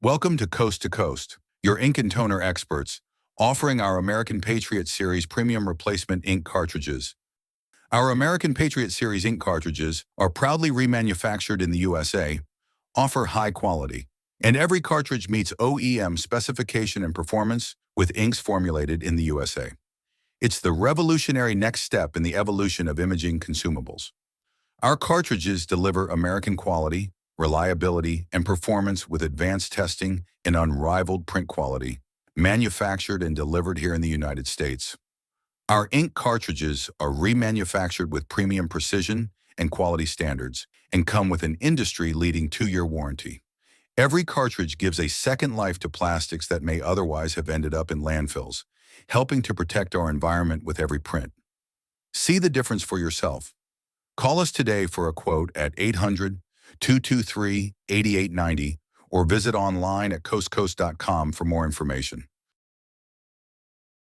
Welcome to Coast, your ink and toner experts, offering our American Patriot Series premium replacement ink cartridges. Our American Patriot Series ink cartridges are proudly remanufactured in the USA, offer high quality, and every cartridge meets OEM specification and performance with inks formulated in the USA. It's the revolutionary next step in the evolution of imaging consumables. Our cartridges deliver American quality, reliability, and performance with advanced testing and unrivaled print quality, manufactured and delivered here in the United States. Our ink cartridges are remanufactured with premium precision and quality standards and come with an industry-leading 2-year warranty. Every cartridge gives a second life to plastics that may otherwise have ended up in landfills, helping to protect our environment with every print. See the difference for yourself. Call us today for a quote at 800-223-8890 or visit online at coastcoast.com for more information.